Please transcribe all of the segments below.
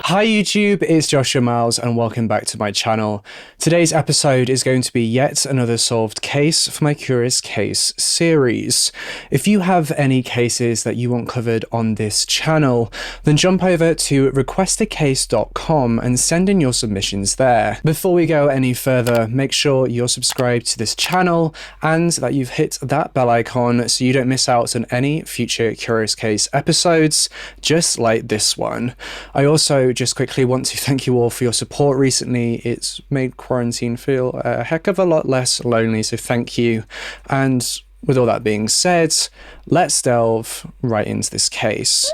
Hi YouTube, it's Joshua Miles and welcome back to my channel. Today's episode is going to be yet another solved case for my Curious Case series. If you have any cases that you want covered on this channel, then jump over to requestacase.com and send in your submissions there. Before we go any further, make sure you're subscribed to this channel and that you've hit that bell icon so you don't miss out on any future Curious Case episodes, just like this one. I also just quickly want to thank you all for your support recently. It's made quarantine feel a heck of a lot less lonely, so thank you. And with all that being said, let's delve right into this case.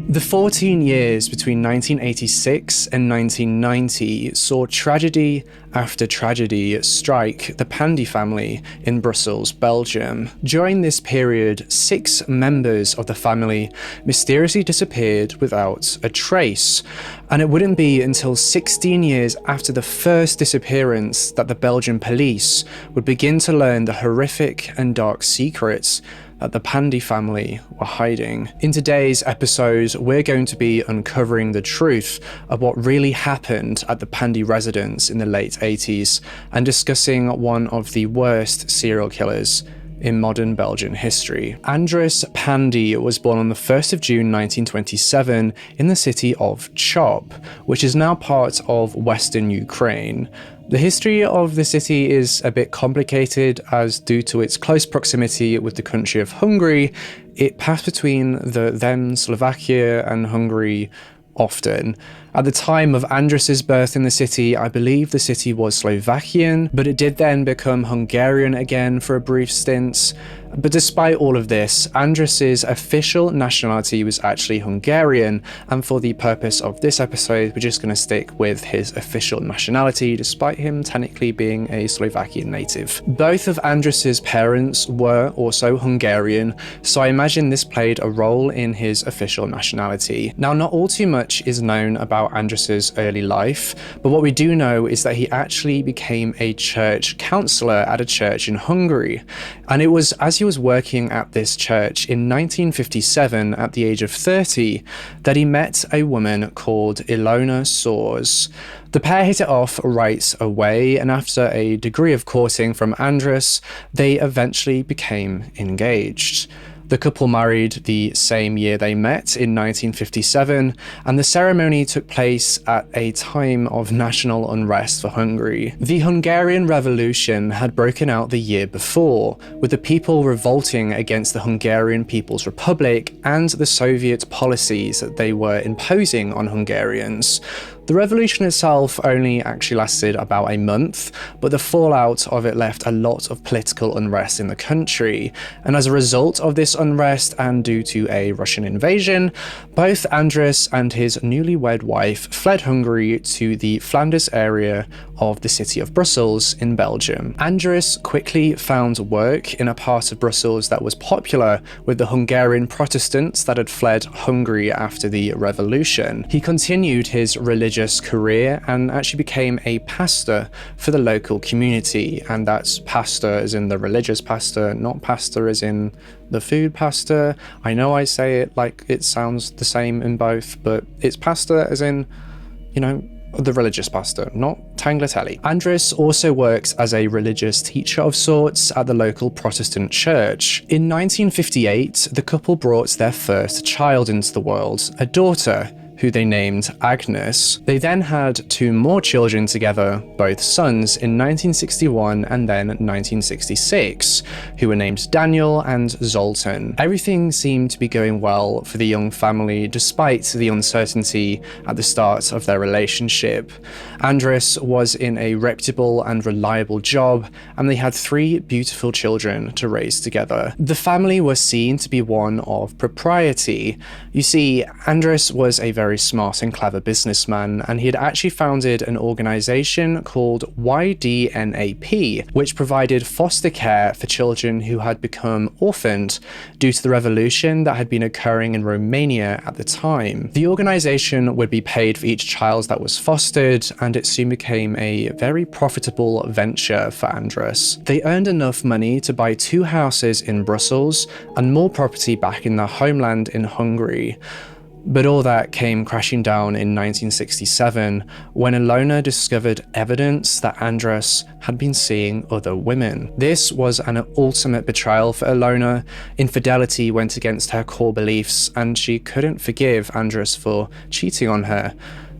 The 14 years between 1986 and 1990 saw tragedy after tragedy strike the Pándy family in Brussels, Belgium. During this period, 6 members of the family mysteriously disappeared without a trace, and it wouldn't be until 16 years after the first disappearance that the Belgian police would begin to learn the horrific and dark secrets that the Pándy family were hiding. In today's episode, we're going to be uncovering the truth of what really happened at the Pándy residence in the late 80s and discussing one of the worst serial killers in modern Belgian history. Andries Pándy was born on the 1st of June 1927 in the city of Chop, which is now part of Western Ukraine. The history of the city is a bit complicated as due to its close proximity with the country of Hungary, it passed between the then Slovakia and Hungary often. At the time of Andries's birth in the city, I believe the city was Slovakian, but it did then become Hungarian again for a brief stint. But despite all of this, Andries's official nationality was actually Hungarian, and for the purpose of this episode, we're just going to stick with his official nationality, despite him technically being a Slovakian native. Both of Andries's parents were also Hungarian, so I imagine this played a role in his official nationality. Now, not all too much is known about Andries's early life, but what we do know is that he actually became a church counselor at a church in Hungary, and it was as he was working at this church in 1957 at the age of 30 that he met a woman called Ilona Soares. The pair hit it off right away, and after a degree of courting from Andries, they eventually became engaged. The couple married the same year they met in 1957, and the ceremony took place at a time of national unrest for Hungary. The Hungarian Revolution had broken out the year before, with the people revolting against the Hungarian People's Republic and the Soviet policies that they were imposing on Hungarians. The revolution itself only actually lasted about a month, but the fallout of it left a lot of political unrest in the country. And as a result of this unrest and due to a Russian invasion, both Andries and his newlywed wife fled Hungary to the Flanders area of the city of Brussels in Belgium. Andries quickly found work in a part of Brussels that was popular with the Hungarian Protestants that had fled Hungary after the revolution. He continued his religious career and actually became a pastor for the local community, and that's pastor as in the religious pastor, not pastor as in the food pastor. I know I say it like it sounds the same in both, but it's pastor as in, you know, the religious pastor, not Tagliatelle. Andries also works as a religious teacher of sorts at the local Protestant church. In 1958, the couple brought their first child into the world, a daughter, who they named Agnes. They then had 2 more children together, both sons, in 1961 and then 1966, who were named Daniel and Zoltan. Everything seemed to be going well for the young family despite the uncertainty at the start of their relationship. Andries was in a reputable and reliable job, and they had 3 beautiful children to raise together. The family was seen to be one of propriety. You see, Andries was a very very smart and clever businessman, and he had actually founded an organization called YDNAP, which provided foster care for children who had become orphaned due to the revolution that had been occurring in Romania at the time. The organization would be paid for each child that was fostered, and it soon became a very profitable venture for Andrus. They earned enough money to buy 2 houses in Brussels and more property back in their homeland in Hungary. But all that came crashing down in 1967 when Ilona discovered evidence that Andrus had been seeing other women. This was an ultimate betrayal for Ilona. Infidelity went against her core beliefs, and she couldn't forgive Andrus for cheating on her.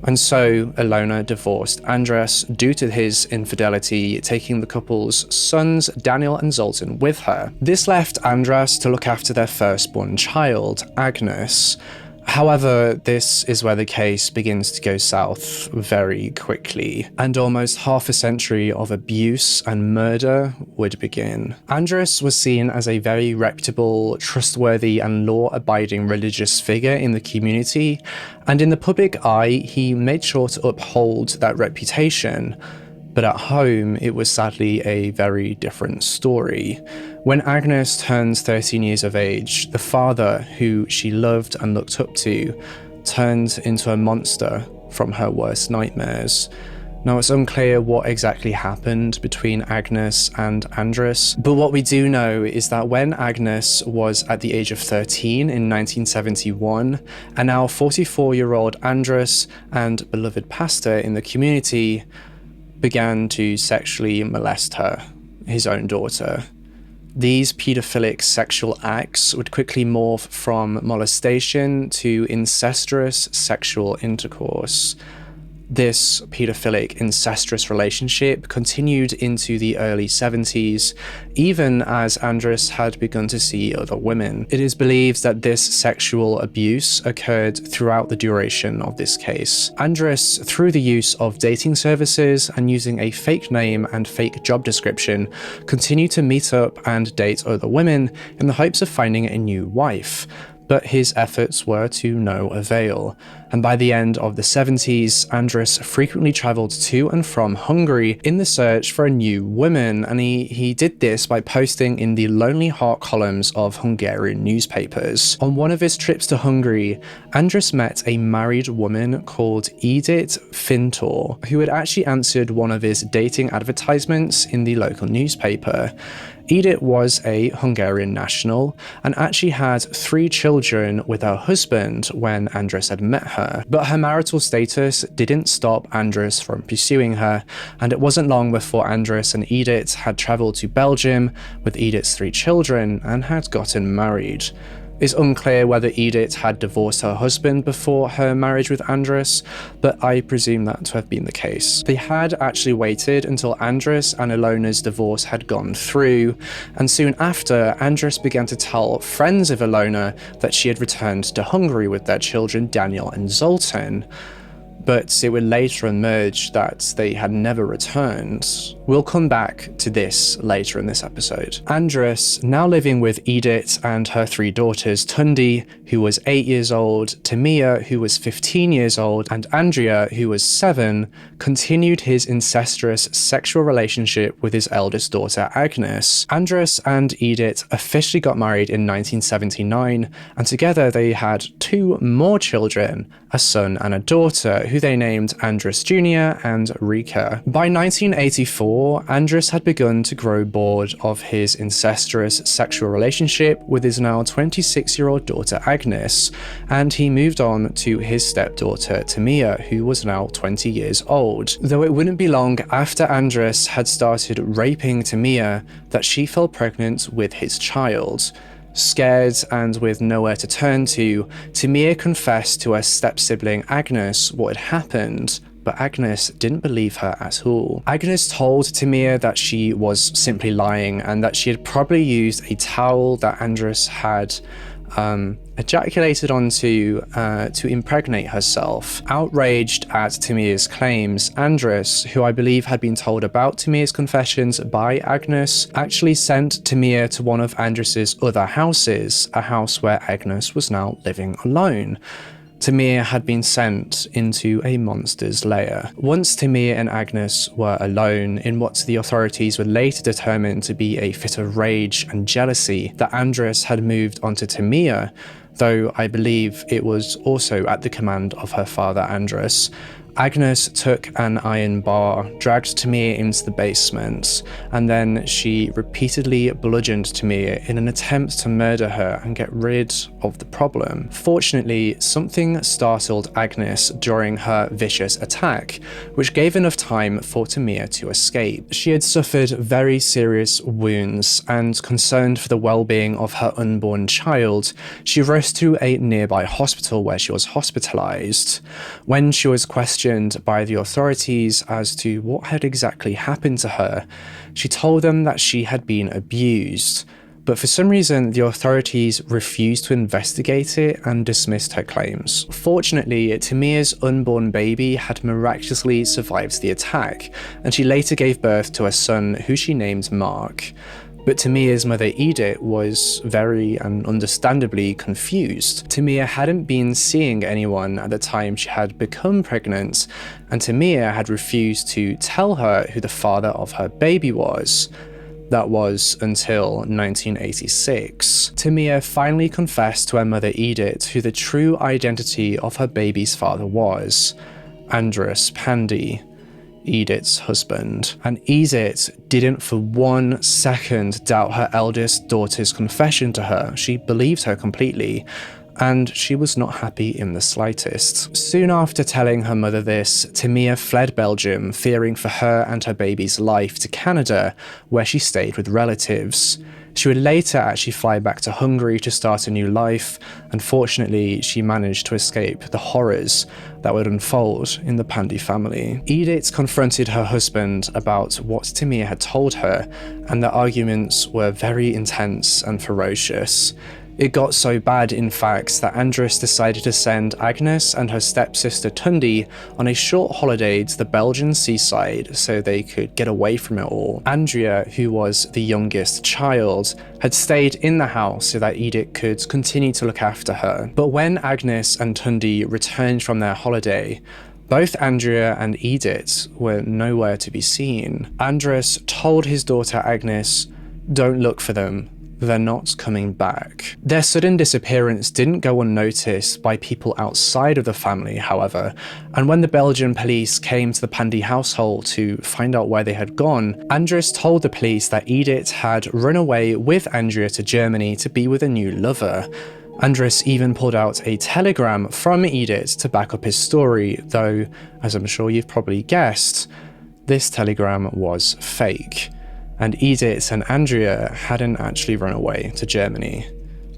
And so Ilona divorced Andrus due to his infidelity, taking the couple's sons, Daniel and Zoltan, with her. This left Andrus to look after their firstborn child, Agnes. However, this is where the case begins to go south very quickly, and almost half a century of abuse and murder would begin. Andrus was seen as a very reputable, trustworthy, and law-abiding religious figure in the community, and in the public eye, he made sure to uphold that reputation. But at home, it was sadly a very different story. When Agnes turns 13 years of age, the father, who she loved and looked up to, turned into a monster from her worst nightmares. Now, it's unclear what exactly happened between Agnes and Andrus, but what we do know is that when Agnes was at the age of 13 in 1971, a now 44-year-old Andrus and beloved pastor in the community began to sexually molest her, his own daughter. These pedophilic sexual acts would quickly morph from molestation to incestuous sexual intercourse. This pedophilic incestuous relationship continued into the early 70s, even as Andrus had begun to see other women. It is believed that this sexual abuse occurred throughout the duration of this case. Andrus, through the use of dating services and using a fake name and fake job description, continued to meet up and date other women in the hopes of finding a new wife. But his efforts were to no avail, and by the end of the 70s, Andrus frequently travelled to and from Hungary in the search for a new woman, and he did this by posting in the Lonely Heart columns of Hungarian newspapers. On one of his trips to Hungary, Andrus met a married woman called Edith Fintor, who had actually answered one of his dating advertisements in the local newspaper. Edith was a Hungarian national and actually had 3 children with her husband when Andrus had met her. But her marital status didn't stop Andrus from pursuing her, and it wasn't long before Andrus and Edith had travelled to Belgium with Edith's 3 children and had gotten married. It's unclear whether Edith had divorced her husband before her marriage with Andrus, but I presume that to have been the case. They had actually waited until Andrus and Ilona's divorce had gone through, and soon after, Andrus began to tell friends of Ilona that she had returned to Hungary with their children Daniel and Zoltan. But it would later emerge that they had never returned. We'll come back to this later in this episode. Andrus, now living with Edith and her 3 daughters, Tundi, who was 8 years old, Tamia, who was 15 years old, and Andrea, who was 7, continued his incestuous sexual relationship with his eldest daughter, Agnes. Andrus and Edith officially got married in 1979, and together they had 2 more children, a son and a daughter, who they named Andrus Jr. and Rika. By 1984, Andrus had begun to grow bored of his incestuous sexual relationship with his now 26-year-old daughter Agnes, and he moved on to his stepdaughter Tamia, who was now 20 years old. Though it wouldn't be long after Andrus had started raping Tamia that she fell pregnant with his child. Scared and with nowhere to turn to, Tamia confessed to her step-sibling Agnes what had happened, but Agnes didn't believe her at all. Agnes told Tamia that she was simply lying and that she had probably used a towel that Andrus had ejaculated onto to impregnate herself. Outraged at Tamia's claims, Andrus, who I believe had been told about Tamia's confessions by Agnes, actually sent Tamia to one of Andrus's other houses, a house where Agnes was now living alone. Tamir had been sent into a monster's lair. Once Tamir and Agnes were alone in what the authorities would later determine to be a fit of rage and jealousy, that Andres had moved onto Tamir, though I believe it was also at the command of her father Andres. Agnes took an iron bar, dragged Tamir into the basement, and then she repeatedly bludgeoned Tamir in an attempt to murder her and get rid of the problem. Fortunately, something startled Agnes during her vicious attack, which gave enough time for Tamir to escape. She had suffered very serious wounds, and concerned for the well-being of her unborn child, she rushed to a nearby hospital where she was hospitalized. When she was questioned by the authorities as to what had exactly happened to her, she told them that she had been abused, but for some reason the authorities refused to investigate it and dismissed her claims. Fortunately, Tamir's unborn baby had miraculously survived the attack, and she later gave birth to a son who she named Mark. But Tamir's mother Edith was very and understandably confused. Tamir hadn't been seeing anyone at the time she had become pregnant, and Tamir had refused to tell her who the father of her baby was. That was until 1986. Tamir finally confessed to her mother Edith who the true identity of her baby's father was: Andres Pándy, Edith's husband. And Edith didn't for 1 second doubt her eldest daughter's confession to her. She believed her completely, and she was not happy in the slightest. Soon after telling her mother this, Tamir fled Belgium, fearing for her and her baby's life, to Canada, where she stayed with relatives. She would later actually fly back to Hungary to start a new life, and fortunately she managed to escape the horrors that would unfold in the Pándy family. Edith confronted her husband about what Tamir had told her, and the arguments were very intense and ferocious. It got so bad, in fact, that Andres decided to send Agnes and her stepsister Tundi on a short holiday to the Belgian seaside so they could get away from it all. Andrea, who was the youngest child, had stayed in the house so that Edith could continue to look after her. But when Agnes and Tundi returned from their holiday, both Andrea and Edith were nowhere to be seen. Andres told his daughter Agnes, "Don't look for them. They're not coming back." Their sudden disappearance didn't go unnoticed by people outside of the family, however, and when the Belgian police came to the Pándy household to find out where they had gone, Andres told the police that Edith had run away with Andrea to Germany to be with a new lover. Andres even pulled out a telegram from Edith to back up his story, though, as I'm sure you've probably guessed, this telegram was fake. And Edith and Andrea hadn't actually run away to Germany.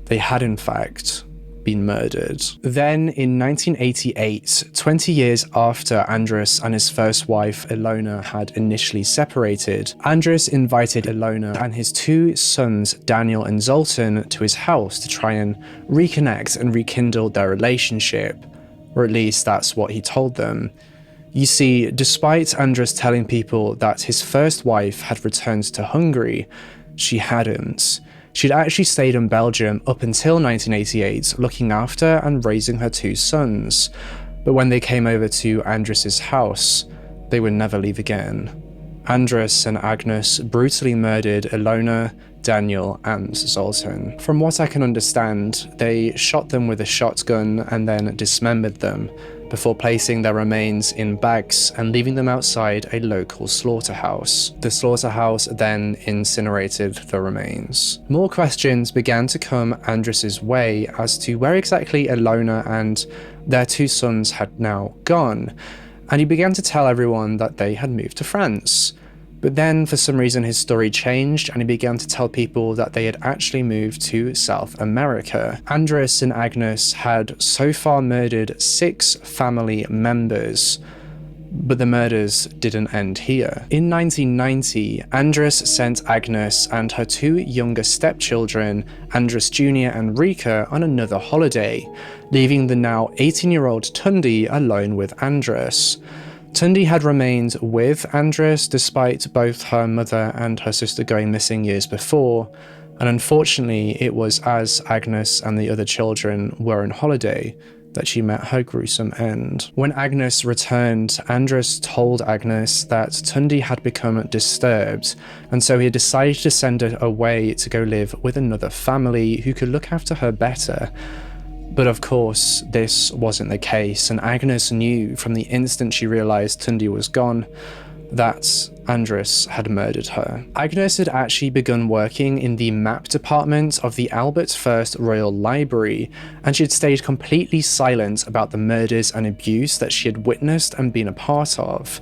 They had, in fact, been murdered. Then, in 1988, 20 years after Andres and his first wife, Ilona, had initially separated, Andres invited Ilona and his 2 sons, Daniel and Zoltan, to his house to try and reconnect and rekindle their relationship. Or at least that's what he told them. You see, despite Andres telling people that his first wife had returned to Hungary, she hadn't. She'd actually stayed in Belgium up until 1988, looking after and raising her 2 sons. But when they came over to Andres's house, they would never leave again. Andres and Agnes brutally murdered Ilona, Daniel, and Zoltan. From what I can understand, they shot them with a shotgun and then dismembered them, before placing their remains in bags and leaving them outside a local slaughterhouse. The slaughterhouse then incinerated the remains. More questions began to come Andres's way as to where exactly Ilona and their 2 sons had now gone, and he began to tell everyone that they had moved to France. But then, for some reason, his story changed and he began to tell people that they had actually moved to South America. Andres and Agnes had so far murdered 6 family members, but the murders didn't end here. In 1990, Andres sent Agnes and her 2 younger stepchildren, Andres Jr. and Rika, on another holiday, leaving the now 18-year-old Tundi alone with Andres. Tundi had remained with Andres despite both her mother and her sister going missing years before, and unfortunately it was as Agnes and the other children were on holiday that she met her gruesome end. When Agnes returned, Andres told Agnes that Tundi had become disturbed, and so he decided to send her away to go live with another family who could look after her better. But of course, this wasn't the case, and Agnes knew from the instant she realized Tundi was gone that Andres had murdered her. Agnes had actually begun working in the map department of the Albert I Royal Library, and she had stayed completely silent about the murders and abuse that she had witnessed and been a part of.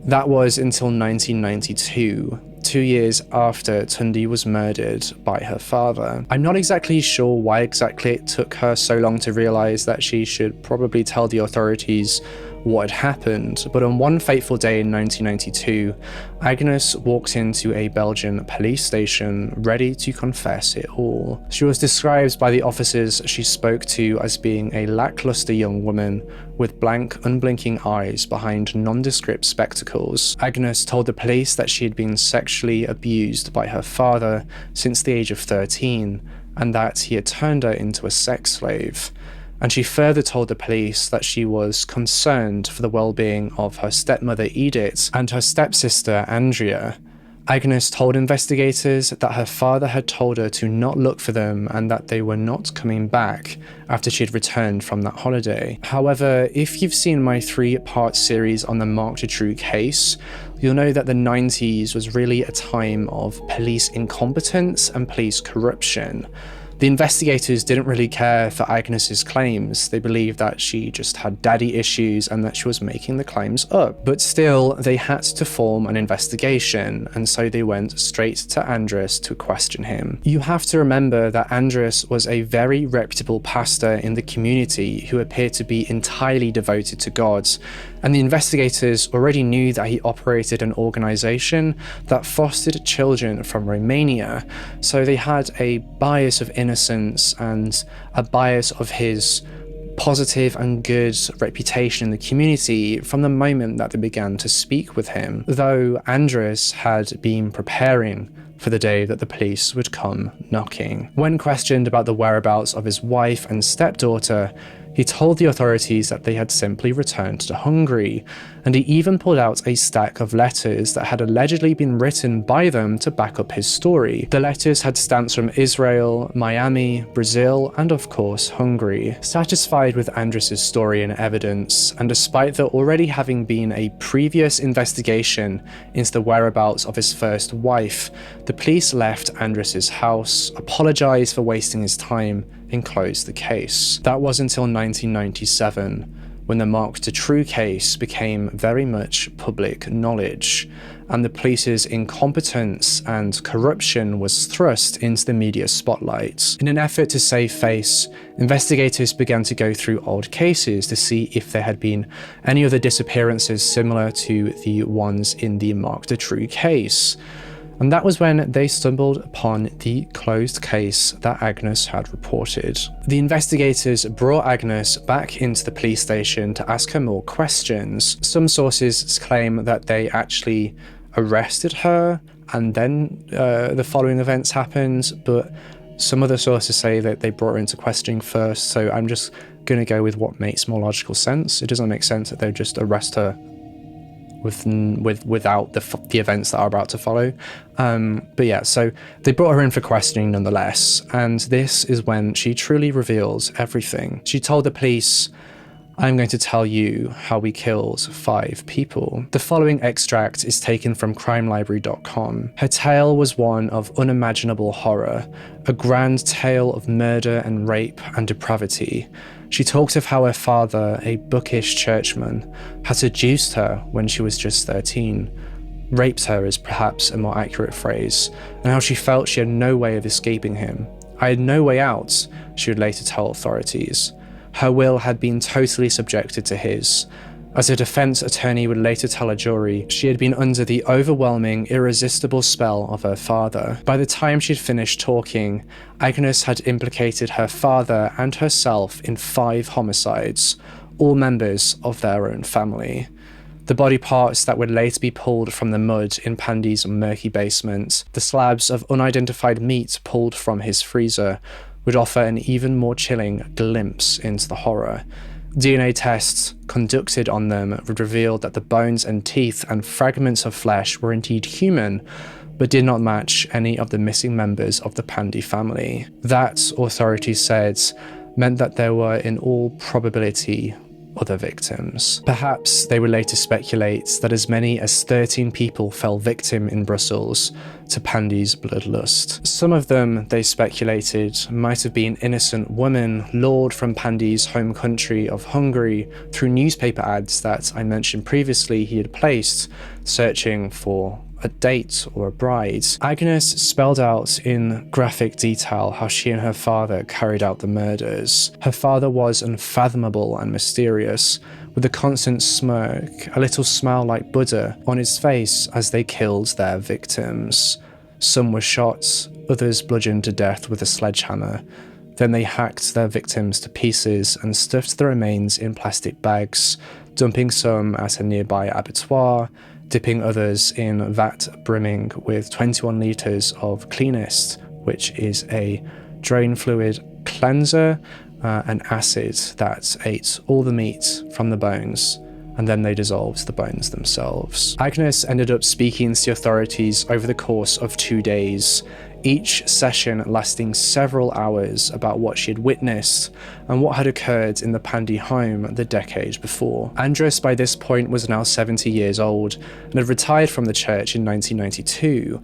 That was until 1992, 2 years after Tundi was murdered by her father. I'm not exactly sure why exactly it took her so long to realize that she should probably tell the authorities what had happened, but on one fateful day in 1992, Agnes walked into a Belgian police station ready to confess it all. She was described by the officers she spoke to as being a lackluster young woman with blank, unblinking eyes behind nondescript spectacles. Agnes told the police that she had been sexually abused by her father since the age of 13, and that he had turned her into a sex slave. And she further told the police that she was concerned for the well-being of her stepmother Edith and her stepsister Andrea. Agnes told investigators that her father had told her to not look for them and that they were not coming back after she had returned from that holiday. However, if you've seen my 3-part series on the Mark Dutroux case, you'll know that the 90s was really a time of police incompetence and police corruption. The investigators didn't really care for Agnes's claims. They believed that she just had daddy issues and that she was making the claims up. But still, they had to form an investigation, and so they went straight to Andres to question him. You have to remember that Andres was a very reputable pastor in the community who appeared to be entirely devoted to God, and the investigators already knew that he operated an organization that fostered children from Romania, so they had a bias of innocence and a bias of his positive and good reputation in the community from the moment that they began to speak with him, though Andres had been preparing for the day that the police would come knocking. When questioned about the whereabouts of his wife and stepdaughter, he told the authorities that they had simply returned to Hungary, and he even pulled out a stack of letters that had allegedly been written by them to back up his story. The letters had stamps from Israel, Miami, Brazil, and of course Hungary. Satisfied with Andres's story and evidence, and despite there already having been a previous investigation into the whereabouts of his first wife, the police left Andres's house, apologized for wasting his time, and closed the case. That was until 1997, when the Mark Dutroux case became very much public knowledge, and the police's incompetence and corruption was thrust into the media spotlight. In an effort to save face, investigators began to go through old cases to see if there had been any other disappearances similar to the ones in the Mark Dutroux case. And that was when they stumbled upon the closed case that Agnes had reported. The investigators brought Agnes back into the police station to ask her more questions. Some sources claim that they actually arrested her and then the following events happened, but some other sources say that they brought her into questioning first, so I'm just going to go with what makes more logical sense. It doesn't make sense that they would just arrest her without the events that are about to follow. But yeah, so they brought her in for questioning nonetheless, and this is when she truly reveals everything. She told the police, "I'm going to tell you how we killed 5 people." The following extract is taken from crimelibrary.com. Her tale was one of unimaginable horror, a grand tale of murder and rape and depravity. She talked of how her father, a bookish churchman, had seduced her when she was just 13. Raped her is perhaps a more accurate phrase, and how she felt she had no way of escaping him. "I had no way out," she would later tell authorities. Her will had been totally subjected to his. As a defense attorney would later tell a jury, she had been under the overwhelming, irresistible spell of her father. By the time she'd finished talking, Agnes had implicated her father and herself in 5 homicides, all members of their own family. The body parts that would later be pulled from the mud in Pándy's murky basement, the slabs of unidentified meat pulled from his freezer, would offer an even more chilling glimpse into the horror. DNA tests conducted on them would reveal that the bones and teeth and fragments of flesh were indeed human, but did not match any of the missing members of the Pándy family. That, authorities said, meant that there were, in all probability, other victims. Perhaps they would later speculate that as many as 13 people fell victim in Brussels to Pándy's bloodlust. Some of them, they speculated, might have been innocent women lured from Pándy's home country of Hungary through newspaper ads that I mentioned previously he had placed, searching for a date or a bride. Agnes spelled out in graphic detail how she and her father carried out the murders. Her father was unfathomable and mysterious, with a constant smirk, a little smile like Buddha, on his face as they killed their victims. Some were shot, others bludgeoned to death with a sledgehammer. Then they hacked their victims to pieces and stuffed the remains in plastic bags, dumping some at a nearby abattoir, dipping others in vat brimming with 21 litres of cleanest, which is a drain fluid cleanser, an acid that ate all the meat from the bones, and then they dissolved the bones themselves. Agnes ended up speaking to the authorities over the course of 2 days, each session lasting several hours, about what she had witnessed and what had occurred in the Pándy home the decade before. Andrés by this point was now 70 years old and had retired from the church in 1992.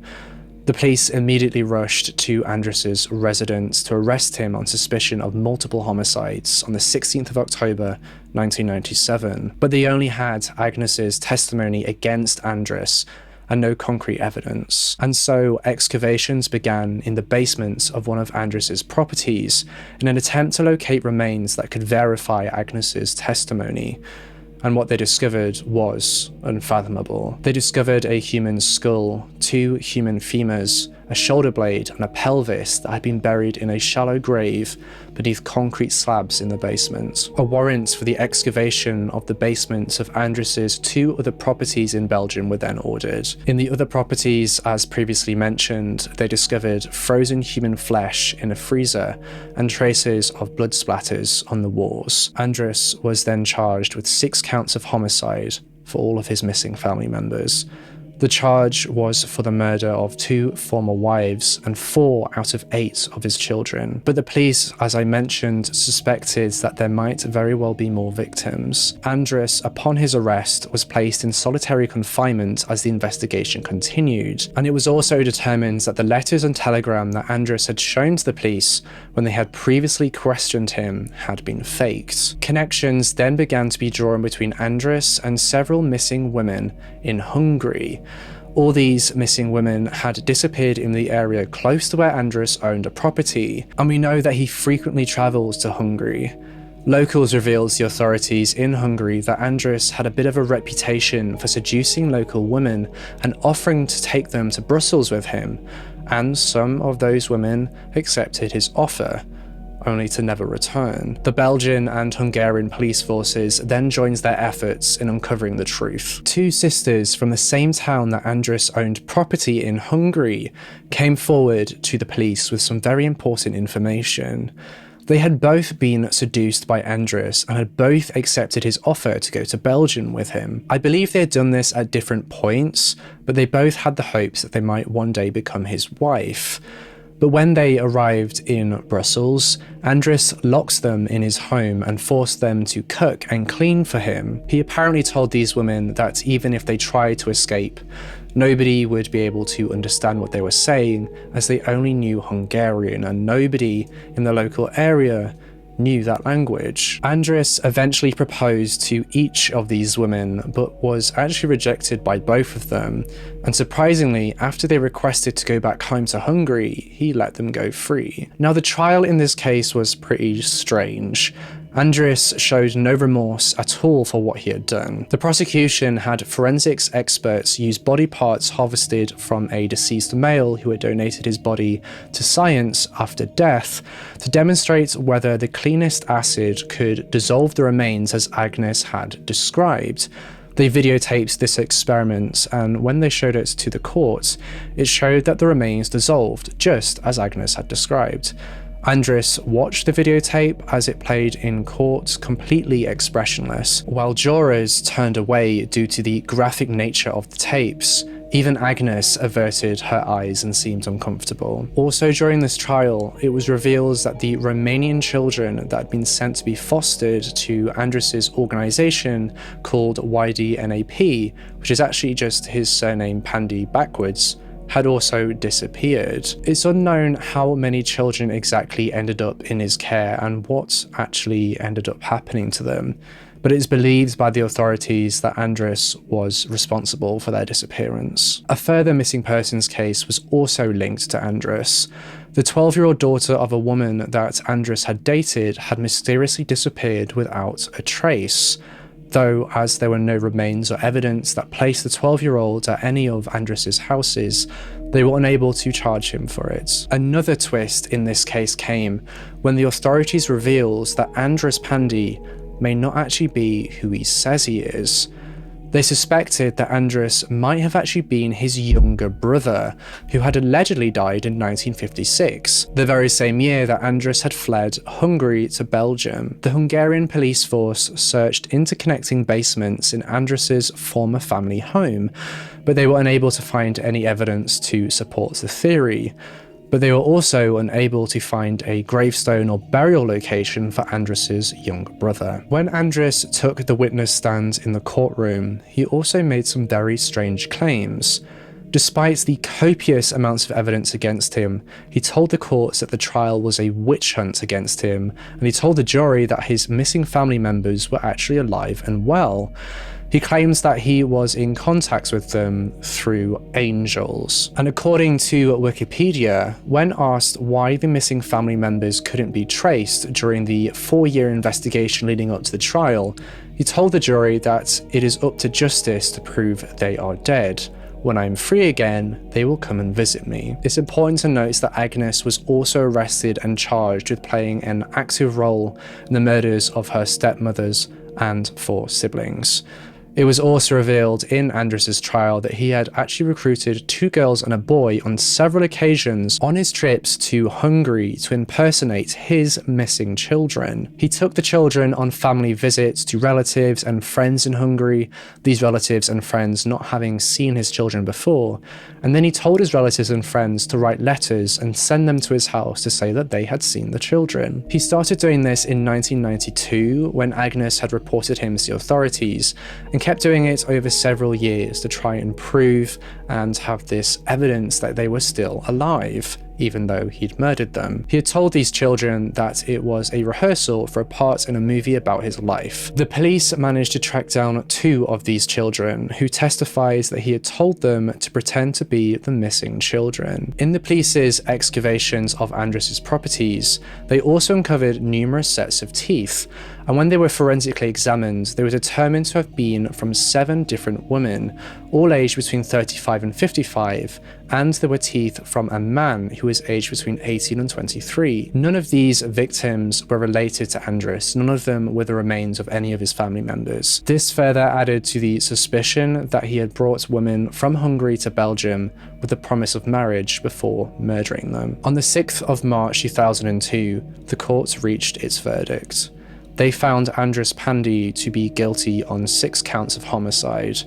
The police immediately rushed to Andrés's residence to arrest him on suspicion of multiple homicides on the 16th of October 1997, but they only had Agnes's testimony against Andrés and no concrete evidence. And so excavations began in the basement of one of Andrés's properties in an attempt to locate remains that could verify Agnes's testimony. And what they discovered was unfathomable. They discovered a human skull, 2 human femurs, a shoulder blade, and a pelvis that had been buried in a shallow grave beneath concrete slabs in the basement. A warrant for the excavation of the basements of Andrés's 2 other properties in Belgium were then ordered. In the other properties, as previously mentioned, they discovered frozen human flesh in a freezer and traces of blood splatters on the walls. Andrés was then charged with 6 counts of homicide for all of his missing family members. The charge was for the murder of 2 former wives and 4 out of 8 of his children. But the police, as I mentioned, suspected that there might very well be more victims. Andrés, upon his arrest, was placed in solitary confinement as the investigation continued, and it was also determined that the letters and telegram that Andrés had shown to the police when they had previously questioned him had been faked. Connections then began to be drawn between Andrés and several missing women in Hungary. All these missing women had disappeared in the area close to where Andrés owned a property, and we know that he frequently travels to Hungary. Locals revealed to the authorities in Hungary that Andrés had a bit of a reputation for seducing local women and offering to take them to Brussels with him, and some of those women accepted his offer, only to never return. The Belgian and Hungarian police forces then joined their efforts in uncovering the truth. 2 sisters from the same town that Andrés owned property in Hungary came forward to the police with some very important information. They had both been seduced by Andrés and had both accepted his offer to go to Belgium with him. I believe they had done this at different points, but they both had the hopes that they might one day become his wife. But when they arrived in Brussels, Andrés locked them in his home and forced them to cook and clean for him. He apparently told these women that even if they tried to escape, nobody would be able to understand what they were saying, as they only knew Hungarian, and nobody in the local area knew that language. Andrés eventually proposed to each of these women, but was actually rejected by both of them, and surprisingly, after they requested to go back home to Hungary, he let them go free. Now, the trial in this case was pretty strange. Andrés showed no remorse at all for what he had done. The prosecution had forensics experts use body parts harvested from a deceased male who had donated his body to science after death to demonstrate whether the cleanest acid could dissolve the remains as Agnes had described. They videotaped this experiment, and when they showed it to the court, it showed that the remains dissolved just as Agnes had described. Andris watched the videotape as it played in court completely expressionless, while jurors turned away due to the graphic nature of the tapes. Even Agnes averted her eyes and seemed uncomfortable. Also during this trial, it was revealed that the Romanian children that had been sent to be fostered to Andris's organisation called YDNAP, which is actually just his surname Pándy backwards, had also disappeared. It's unknown how many children exactly ended up in his care and what actually ended up happening to them, but it is believed by the authorities that Andris was responsible for their disappearance. A further missing persons case was also linked to Andris. The 12-year-old daughter of a woman that Andris had dated had mysteriously disappeared without a trace, though as there were no remains or evidence that placed the 12-year-old at any of Andris's houses, they were unable to charge him for it. Another twist in this case came when the authorities revealed that Andris Pándy may not actually be who he says he is. They suspected that Andris might have actually been his younger brother, who had allegedly died in 1956, the very same year that Andris had fled Hungary to Belgium. The Hungarian police force searched interconnecting basements in Andris's former family home, but they were unable to find any evidence to support the theory. But they were also unable to find a gravestone or burial location for Andris's younger brother. When Andris took the witness stand in the courtroom, he also made some very strange claims. Despite the copious amounts of evidence against him, he told the courts that the trial was a witch hunt against him, and he told the jury that his missing family members were actually alive and well. He claims that he was in contact with them through angels. And according to Wikipedia, when asked why the missing family members couldn't be traced during the 4-year investigation leading up to the trial, he told the jury that it is up to justice to prove they are dead. When I'm free again, they will come and visit me. It's important to note that Agnes was also arrested and charged with playing an active role in the murders of her stepmothers and 4 siblings. It was also revealed in Andris's trial that he had actually recruited 2 girls and a boy on several occasions on his trips to Hungary to impersonate his missing children. He took the children on family visits to relatives and friends in Hungary, these relatives and friends not having seen his children before, and then he told his relatives and friends to write letters and send them to his house to say that they had seen the children. He started doing this in 1992 when Agnes had reported him to the authorities, and kept doing it over several years to try and prove and have this evidence that they were still alive, even though he'd murdered them. He had told these children that it was a rehearsal for a part in a movie about his life. The police managed to track down 2 of these children, who testified that he had told them to pretend to be the missing children. In the police's excavations of Andris's properties, they also uncovered numerous sets of teeth, and when they were forensically examined, they were determined to have been from 7 different women, all aged between 35 and 55, and there were teeth from a man who was aged between 18 and 23. None of these victims were related to Andris, none of them were the remains of any of his family members. This further added to the suspicion that he had brought women from Hungary to Belgium with the promise of marriage before murdering them. On the 6th of March 2002, the court reached its verdict. They found Andris Pándy to be guilty on 6 counts of homicide.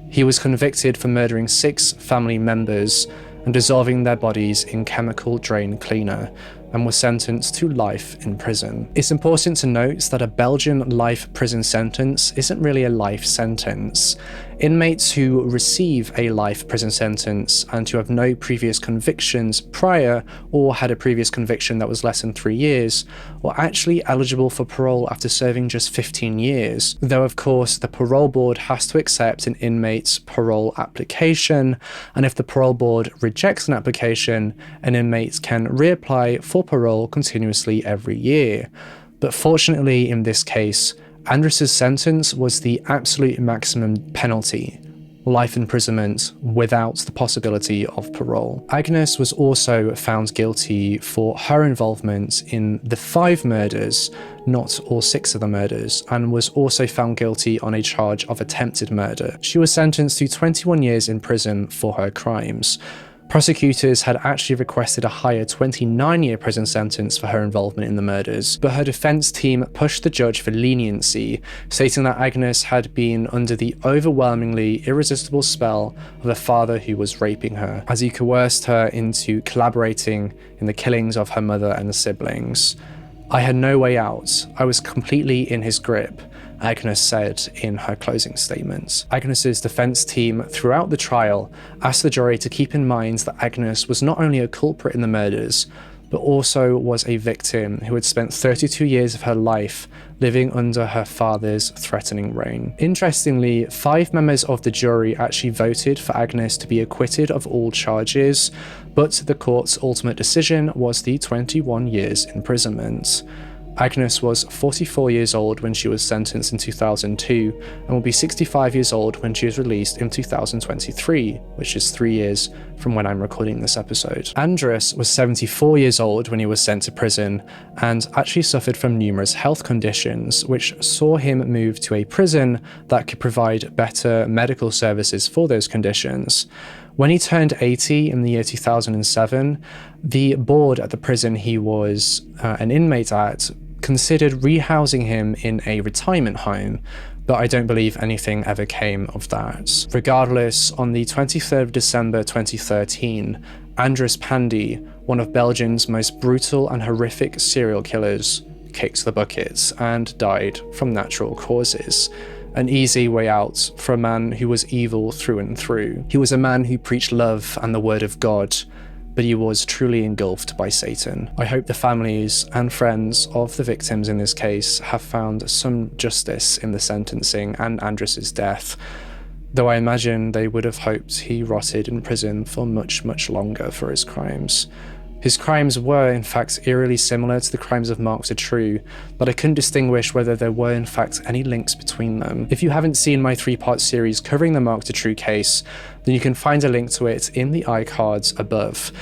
He was convicted for murdering 6 family members and dissolving their bodies in chemical drain cleaner, and was sentenced to life in prison. It's important to note that a Belgian life prison sentence isn't really a life sentence. Inmates who receive a life prison sentence and who have no previous convictions prior, or had a previous conviction that was less than 3 years, are actually eligible for parole after serving just 15 years, though of course the parole board has to accept an inmate's parole application, and if the parole board rejects an application, an inmate can reapply for parole continuously every year. But fortunately in this case, Andris's sentence was the absolute maximum penalty, life imprisonment without the possibility of parole. Agnes was also found guilty for her involvement in the 5 murders, not all 6 of the murders, and was also found guilty on a charge of attempted murder. She was sentenced to 21 years in prison for her crimes. Prosecutors had actually requested a higher 29-year prison sentence for her involvement in the murders, but her defense team pushed the judge for leniency, stating that Agnes had been under the overwhelmingly irresistible spell of a father who was raping her, as he coerced her into collaborating in the killings of her mother and siblings. "I had no way out. I was completely in his grip," Agnes said in her closing statement. Agnes's defense team throughout the trial asked the jury to keep in mind that Agnes was not only a culprit in the murders, but also was a victim who had spent 32 years of her life living under her father's threatening reign. Interestingly, 5 members of the jury actually voted for Agnes to be acquitted of all charges, but the court's ultimate decision was the 21 years imprisonment. Agnes was 44 years old when she was sentenced in 2002 and will be 65 years old when she is released in 2023, which is 3 years from when I'm recording this episode. Andres was 74 years old when he was sent to prison and actually suffered from numerous health conditions, which saw him move to a prison that could provide better medical services for those conditions. When he turned 80 in the year 2007, the board at the prison he was an inmate at considered rehousing him in a retirement home, but I don't believe anything ever came of that. Regardless, on the 23rd of December 2013, Andres Pándy, one of Belgium's most brutal and horrific serial killers, kicked the bucket and died from natural causes. An easy way out for a man who was evil through and through. He was a man who preached love and the word of God, but he was truly engulfed by Satan. I hope the families and friends of the victims in this case have found some justice in the sentencing and Andres's death, though I imagine they would have hoped he rotted in prison for much, much longer for his crimes. His crimes were, in fact, eerily similar to the crimes of Marc Dutroux, but I couldn't distinguish whether there were, in fact, any links between them. If you haven't seen my 3-part series covering the Marc Dutroux case, then you can find a link to it in the iCards above,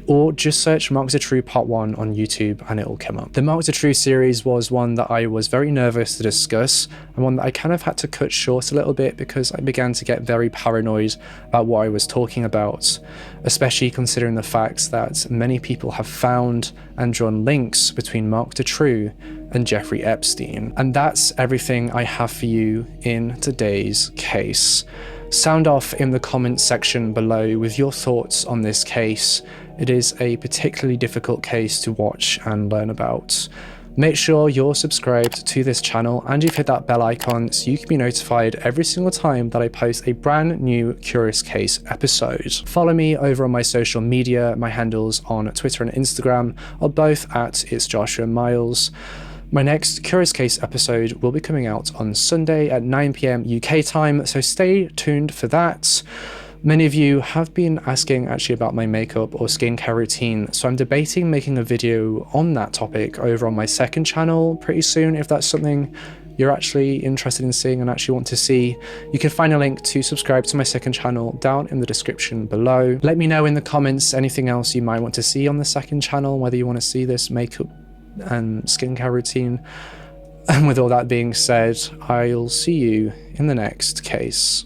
or just search Marc Dutroux Part 1 on YouTube and it will come up. The Marc Dutroux series was one that I was very nervous to discuss, and one that I kind of had to cut short a little bit because I began to get very paranoid about what I was talking about, especially considering the fact that many people have found and drawn links between Marc Dutroux and Jeffrey Epstein. And that's everything I have for you in today's case. Sound off in the comments section below with your thoughts on this case. It is a particularly difficult case to watch and learn about. Make sure you're subscribed to this channel and you've hit that bell icon so you can be notified every single time that I post a brand new Curious Case episode. Follow me over on my social media. My handles on Twitter and Instagram are both at itsjoshuamilesyt. My next Curious Case episode will be coming out on Sunday at 9 PM UK time, so stay tuned for that. Many of you have been asking actually about my makeup or skincare routine, so I'm debating making a video on that topic over on my second channel pretty soon. If that's something you're actually interested in seeing and actually want to see, you can find a link to subscribe to my second channel down in the description below. Let me know in the comments anything else you might want to see on the second channel, whether you want to see this makeup and skincare routine. And with all that being said, I'll see you in the next case.